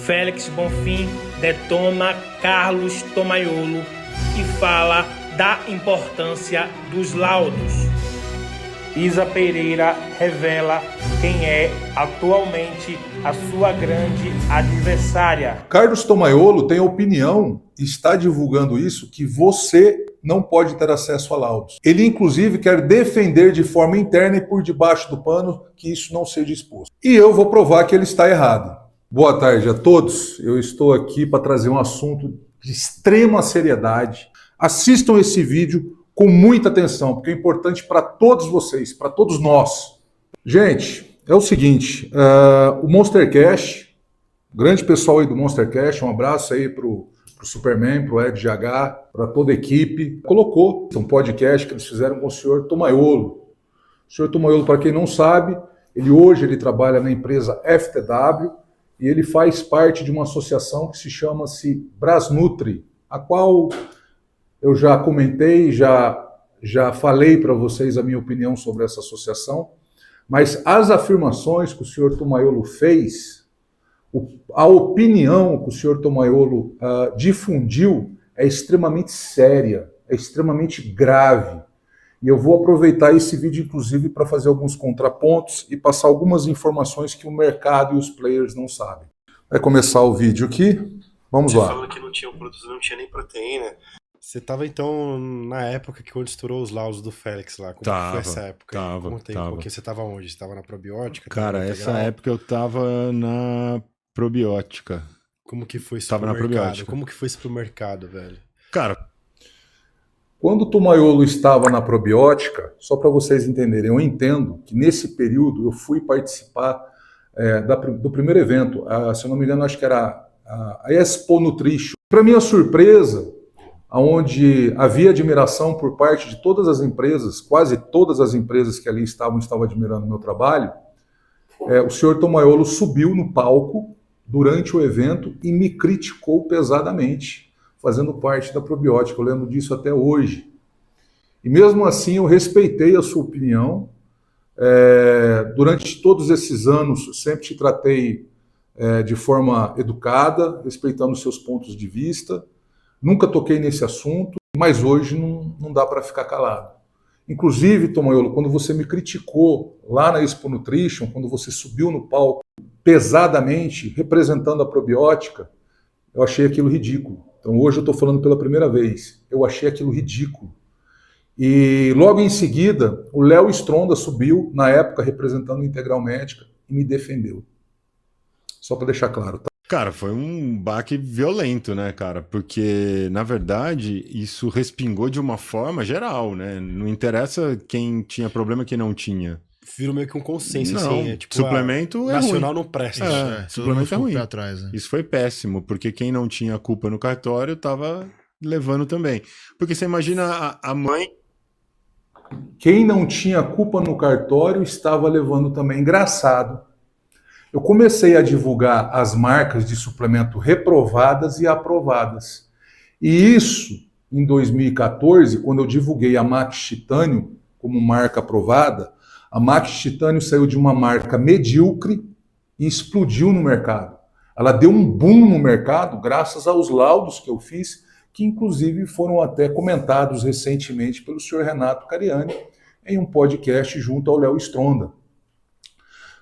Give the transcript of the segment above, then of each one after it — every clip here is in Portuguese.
Félix Bonfim detona Carlos Tomaiolo e fala da importância dos laudos. Isa Pereira revela quem é atualmente a sua grande adversária. Carlos Tomaiolo tem opinião, está divulgando isso, que você não pode ter acesso a laudos. Ele, inclusive, quer defender de forma interna e por debaixo do pano que isso não seja exposto. E eu vou provar que ele está errado. Boa tarde a todos. Eu estou aqui para trazer um assunto de extrema seriedade. Assistam esse vídeo com muita atenção, porque é importante para todos vocês, para todos nós. Gente, é o seguinte, o Monstercast, grande pessoal aí do Monstercast, um abraço aí pro Superman, pro Ed GH, para toda a equipe, colocou um podcast que eles fizeram com o senhor Tomaiolo. O senhor Tomaiolo, para quem não sabe, hoje ele trabalha na empresa FTW e ele faz parte de uma associação que se chama-se Brasnutri, a qual eu já comentei, já falei para vocês a minha opinião sobre essa associação, mas as afirmações que o senhor Tomaiolo fez, a opinião que o senhor Tomaiolo difundiu é extremamente séria, é extremamente grave. E eu vou aproveitar esse vídeo, inclusive, para fazer alguns contrapontos e passar algumas informações que o mercado e os players não sabem. Vai começar o vídeo aqui, vamos lá. Falando que não tinha produto, não tinha nem proteína. Você tava, então, na época que quando estourou os laudos do Félix lá? Como foi essa época? Conta aí um pouquinho. Você tava onde? Você tava na probiótica? Cara, essa época eu tava na probiótica. Como que foi isso pro mercado? Probiótica. Como que foi isso pro mercado, velho? Cara, quando o Tomaiolo estava na probiótica, só para vocês entenderem, eu entendo que nesse período eu fui participar do primeiro evento, se eu não me engano, acho que era a Expo Nutrition. Para minha surpresa, onde havia admiração por parte de todas as empresas, quase todas as empresas que ali estavam admirando o meu trabalho, o senhor Tomaiolo subiu no palco durante o evento e me criticou pesadamente, fazendo parte da probiótica. Eu lembro disso até hoje. E mesmo assim eu respeitei a sua opinião. Durante todos esses anos sempre te tratei de forma educada, respeitando os seus pontos de vista. Nunca toquei nesse assunto, mas hoje não dá para ficar calado. Inclusive, Tomaiolo, quando você me criticou lá na Expo Nutrition, quando você subiu no palco pesadamente, representando a probiótica, eu achei aquilo ridículo. Então hoje eu estou falando pela primeira vez, eu achei aquilo ridículo. E logo em seguida, o Léo Stronda subiu, na época representando a Integral Médica, e me defendeu. Só para deixar claro, tá? Cara, foi um baque violento, né, cara? Porque, na verdade, isso respingou de uma forma geral, né? Não interessa quem tinha problema e quem não tinha. Virou meio que um consenso, não, assim. Tipo, suplemento é nacional ruim. não presta. Suplemento é ruim. Atrás, né? Isso foi péssimo, porque quem não tinha culpa no cartório tava levando também. Porque você imagina a mãe... Quem não tinha culpa no cartório estava levando também. Engraçado. Eu comecei a divulgar as marcas de suplemento reprovadas e aprovadas. E isso, em 2014, quando eu divulguei a Max Titânio como marca aprovada, a Max Titânio saiu de uma marca medíocre e explodiu no mercado. Ela deu um boom no mercado graças aos laudos que eu fiz, que inclusive foram até comentados recentemente pelo senhor Renato Cariani em um podcast junto ao Léo Stronda.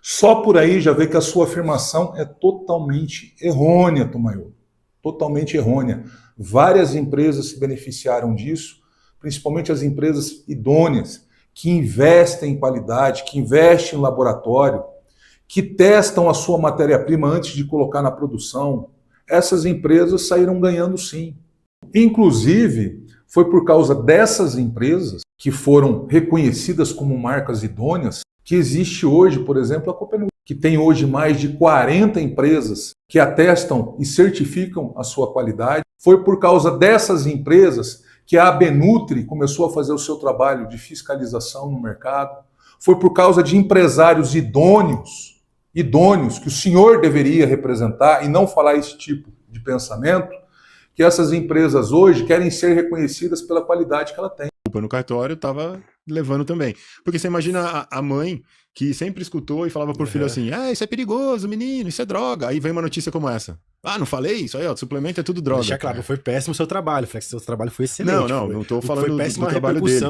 Só por aí já vê que a sua afirmação é totalmente errônea, Tomaiolo. Totalmente errônea. Várias empresas se beneficiaram disso, principalmente as empresas idôneas, que investem em qualidade, que investem em laboratório, que testam a sua matéria-prima antes de colocar na produção. Essas empresas saíram ganhando sim. Inclusive, foi por causa dessas empresas que foram reconhecidas como marcas idôneas que existe hoje, por exemplo, a Copenhagen, que tem hoje mais de 40 empresas que atestam e certificam a sua qualidade. Foi por causa dessas empresas que a Abenutri começou a fazer o seu trabalho de fiscalização no mercado. Foi por causa de empresários idôneos que o senhor deveria representar e não falar esse tipo de pensamento, que essas empresas hoje querem ser reconhecidas pela qualidade que ela tem. Culpa no cartório tava levando também. Porque você imagina a mãe que sempre escutou e falava pro filho assim, isso é perigoso, menino, isso é droga. Aí vem uma notícia como essa. Não falei? Isso aí, ó, suplemento é tudo droga. Deixa claro, não foi péssimo o seu trabalho, Flex, seu trabalho foi excelente. Não tô falando do trabalho dele.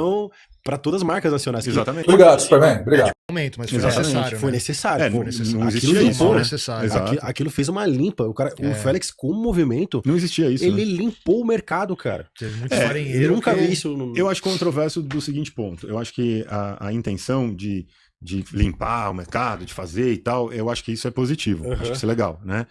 Para todas as marcas nacionais. Exatamente. Obrigado, Superman, obrigado. Mas foi necessário. Foi necessário. Não existia isso, né? Aquilo fez uma limpa. O Félix, com o movimento... Não existia isso, ele limpou o mercado, cara. Teve muito farinheiro. Eu nunca vi isso. Eu acho controverso do seguinte ponto. Eu acho que a intenção de limpar o mercado, de fazer e tal, eu acho que isso é positivo. Acho que isso é legal, né?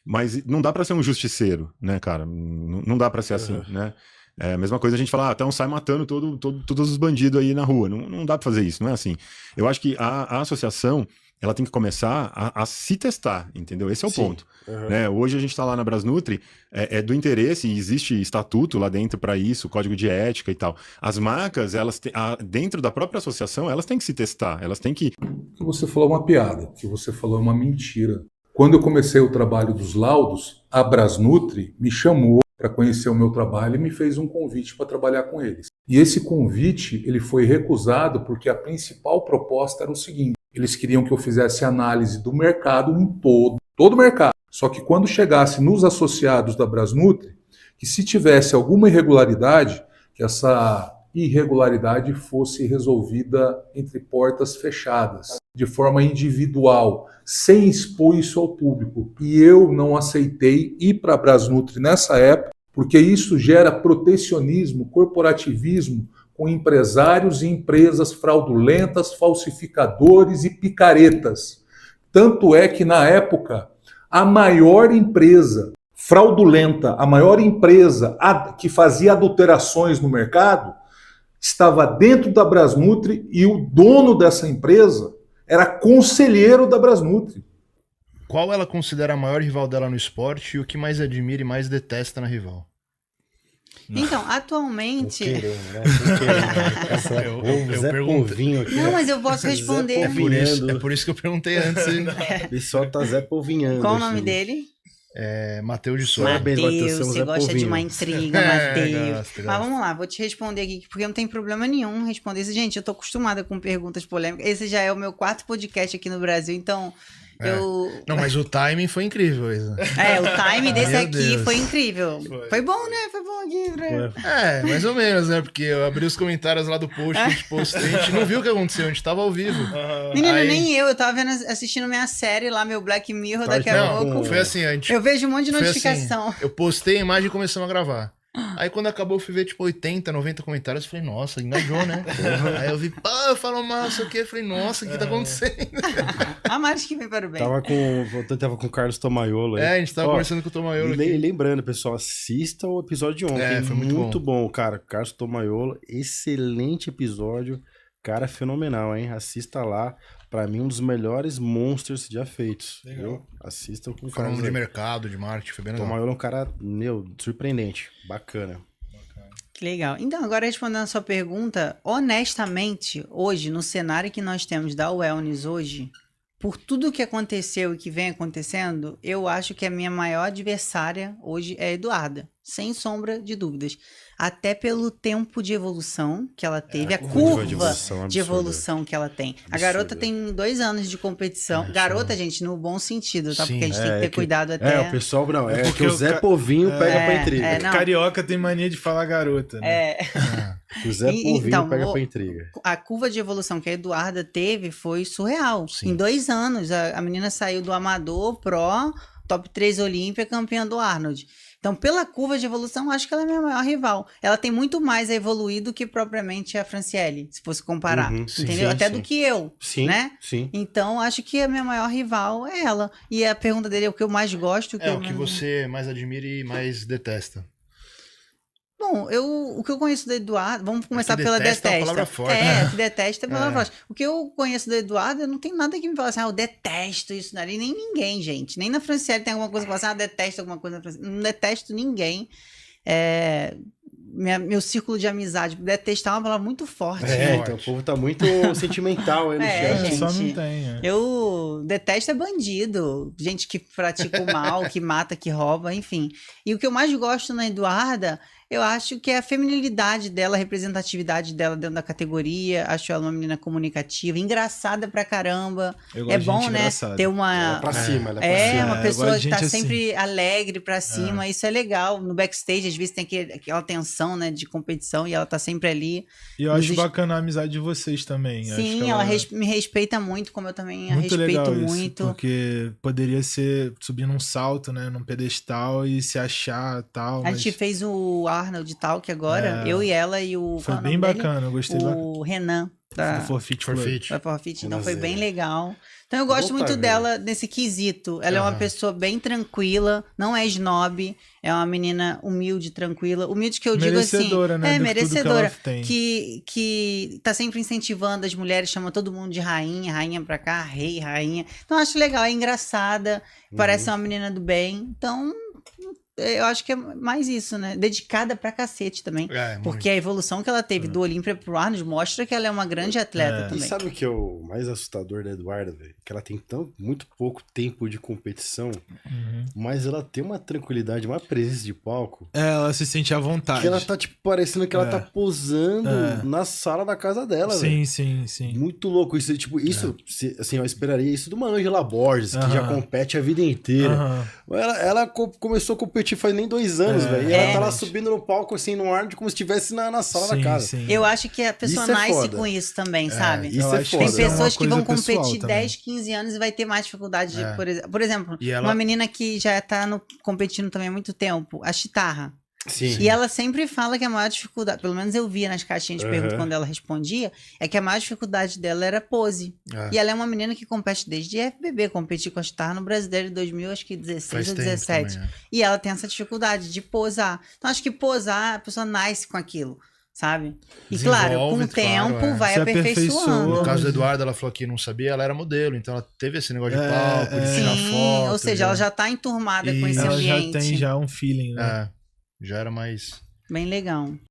Mas não dá pra ser um justiceiro, né, cara? Não dá pra ser assim, né? É a mesma coisa a gente falar, então sai matando todos os bandidos aí na rua. Não dá pra fazer isso, não é assim. Eu acho que a associação, ela tem que começar a se testar, entendeu? Esse é o ponto. Né? Hoje a gente tá lá na Brasnutri, é do interesse, e existe estatuto lá dentro para isso, código de ética e tal. As marcas, elas dentro da própria associação, elas têm que se testar, elas têm que... O que você falou é uma piada, o que você falou é uma mentira. Quando eu comecei o trabalho dos laudos, a Brasnutri me chamou para conhecer o meu trabalho e me fez um convite para trabalhar com eles. E esse convite ele foi recusado porque a principal proposta era o seguinte: eles queriam que eu fizesse análise do mercado em todo o mercado. Só que quando chegasse nos associados da Brasnutri, que se tivesse alguma irregularidade, que essa irregularidade fosse resolvida entre portas fechadas, de forma individual, sem expor isso ao público. E eu não aceitei ir para a Brasnutri nessa época, porque isso gera protecionismo, corporativismo com empresários e empresas fraudulentas, falsificadores e picaretas. Tanto é que, na época, a maior empresa fraudulenta, a maior empresa que fazia adulterações no mercado, estava dentro da Brasnutri e o dono dessa empresa era conselheiro da Brasnutri. Qual ela considera a maior rival dela no esporte e o que mais admira e mais detesta na rival? Então, atualmente... Zé Polvinho aqui. Não, mas eu posso responder. É por isso que eu perguntei antes. O pessoal tá Zé Polvinhando. Qual o nome dele? Matheus de Souza. Matheus, você gosta de uma intriga, Matheus. Mas vamos lá, vou te responder aqui, porque não tem problema nenhum responder isso. Gente, eu tô acostumada com perguntas polêmicas. Esse já é o meu 4º podcast aqui no Brasil, então... Não, mas o timing foi incrível, Isa. O timing desse aqui foi incrível. Foi bom, né? Foi bom aqui. Mais ou menos, né? Porque eu abri os comentários lá do post que a gente postou, a gente não viu o que aconteceu, a gente tava ao vivo. Menino, nem eu tava assistindo minha série lá, meu Black Mirror, daqui a pouco. Foi assim, eu vejo um monte de notificação. Assim, eu postei a imagem e começamos a gravar. Aí quando acabou eu fui ver tipo 80, 90 comentários, eu falei, nossa, engajou, né? Aí eu vi, eu falo mal, isso aqui, eu falei, nossa, o que tá acontecendo? A mais que vem para o bem. Tava com o Carlos Tomayolo aí. A gente tava conversando com o Tomayolo aqui. Lembrando, pessoal, assista o episódio de ontem. Foi muito bom, cara. Carlos Tomayolo, excelente episódio. Cara, fenomenal, hein? Assista lá. Pra mim, um dos melhores monsters já feitos. Legal. Assista com o cara. Falando de mercado, de marketing, foi bem legal. Tomayolo é um cara, surpreendente. Bacana. Que legal. Então, agora respondendo a sua pergunta, honestamente, hoje, no cenário que nós temos da Wellness hoje, por tudo que aconteceu e que vem acontecendo, eu acho que a minha maior adversária hoje é a Eduarda. Sem sombra de dúvidas. Até pelo tempo de evolução que ela teve, a curva de evolução que ela tem. A garota tem 2 anos de competição. Garota, gente, no bom sentido, tá? Porque a gente tem que ter cuidado até... o pessoal não. É porque o Zé Povinho pega pra intriga. Carioca tem mania de falar garota, né? O Zé Povinho pega pra intriga. A curva de evolução que a Eduarda teve foi surreal. Sim. Em 2 anos, a menina saiu do amador pro top 3 Olímpia, campeã do Arnold. Então, pela curva de evolução, acho que ela é a minha maior rival. Ela tem muito mais a evoluir do que propriamente a Franciele, se fosse comparar. Entendeu? Até do que eu, né? Sim. Então, acho que a minha maior rival é ela. E a pergunta dele é o que eu mais gosto. O que você mais admira e mais detesta. Bom, o que eu conheço do Eduardo... Vamos começar pela detesta. É uma palavra forte. Que detesta é a palavra forte. O que eu conheço do Eduardo, eu não tenho nada que me fale assim, eu detesto isso ali. Nem ninguém, gente. Nem na Franciele tem alguma coisa que fala assim, detesto alguma coisa na Franciele. Não detesto ninguém. Meu círculo de amizade. Detestar é uma palavra muito forte. Então o povo tá muito sentimental aí no chat. Gente, só não tem. Eu detesto bandido. Gente que pratica o mal, que mata, que rouba, enfim. E o que eu mais gosto na Eduarda Eu acho que é a feminilidade dela, a representatividade dela dentro da categoria. Acho ela uma menina comunicativa, engraçada pra caramba. Eu gosto É de bom, gente né? engraçada. Ter Ela é uma. pra cima, ela é pra É, cima. uma eu pessoa gosto de que tá gente assim. sempre alegre pra cima, isso é legal. No backstage, às vezes tem aquela tensão, né, de competição e ela tá sempre ali. E eu acho Nos bacana a amizade de vocês também. Acho que Sim, ela me respeita muito, como eu também a muito respeito legal isso, muito. porque poderia ser subir num salto, né, num pedestal e se achar tal, A mas gente fez o Arnold Talk agora, É. eu e ela e o... foi qual é o bem nome dele? bacana, eu gostei O Renan, da do Forfeit Club. Forfeit. da Forfeit, então Renan foi Zé. bem legal. Então eu gosto Voltar, muito velho. dela nesse quesito. Ela é uma Aham. pessoa bem tranquila, não é snob, é uma menina humilde, tranquila. Humilde que eu digo assim, Merecedora, né, é de tudo que merecedora, ela tem. que tá sempre incentivando as mulheres, chama todo mundo de rainha, rainha pra cá, rei, rainha. Então eu acho legal, é engraçada, parece uma menina do bem. Então eu acho que é mais isso, né? Dedicada pra cacete também. Porque a evolução que ela teve do Olímpia pro Arnold mostra que ela é uma grande atleta É. também. E sabe o que é o mais assustador da Eduarda, velho? Que ela tem muito pouco tempo de competição, mas ela tem uma tranquilidade, uma presença de palco, Ela se sente à vontade. que ela tá, tipo, parecendo que ela É. tá posando É. na sala da casa dela, velho. Sim. Muito louco isso, tipo, isso, assim, eu esperaria isso de uma Angela Borges, que já Aham. compete a vida inteira. Aham. Ela começou a competir faz nem 2 anos, É, velho. E ela tá lá realmente. subindo no palco, assim, no ar, como se estivesse na sala da Sim, casa. sim. Eu acho que a pessoa Isso é nasce foda. com isso também, sabe? Isso Eu é acho foda. Tem isso é uma pessoas que vão coisa pessoal competir também. 10, 15 anos e vai ter mais dificuldade, de, É. por exemplo, E ela- uma menina que já tá competindo também há muito tempo, a Chitarra. Sim. E ela sempre fala que a maior dificuldade, pelo menos eu via nas caixinhas de perguntas quando ela respondia, é que a maior dificuldade dela era pose. É. E ela é uma menina que compete desde FBB, competi com a Chitarra no Brasileiro de 2000, acho que 16 Faz ou tempo 17. também, é. E ela tem essa dificuldade de posar. Então acho que posar, a pessoa nasce com aquilo, sabe? E claro, com o Desenvolve, claro, tempo é. vai Se aperfeiçoando. aperfeiçoa. No caso do Eduardo, ela falou que não sabia, ela era modelo, então ela teve esse negócio de É, palco, de tirar Sim, foto. ou seja, ela já tá enturmada com esse ela ambiente. já tem já um feeling, né? É, já era mais... Bem legal.